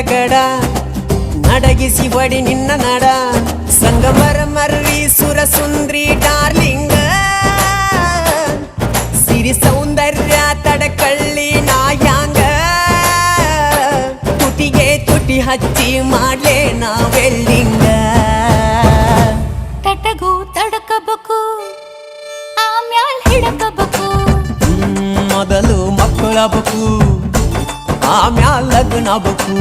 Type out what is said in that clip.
ಗಡ ನಡಗಿಸಿ ಒಡಿ ನಿನ್ನ ನಡ ಸಂಗಮರ ಮರ್ರಿ ಸುರ ಸುಂದ್ರಿ ಡಾರ್ಲಿಂಗ ಸಿರಿ ಸೌಂದರ್ಯ ತಡಕಳ್ಳಿ ನಾಯಾಂಗ ತುಟಿಗೆ ತುಟಿ ಹಚ್ಚಿ ಮಾಡ್ಲೇ ನಾವೆಲ್ಲಿಂಗ ತಟಗೂ ತಡಕಬೇಕು ಆಮ್ಯಾಲ್ ಹಿಡಕಬೇಕು ಮೊದಲು ಮಕ್ಕಳಬೇಕು ಆಮ್ಯಾಲ ಲಗ್ನಬೇಕು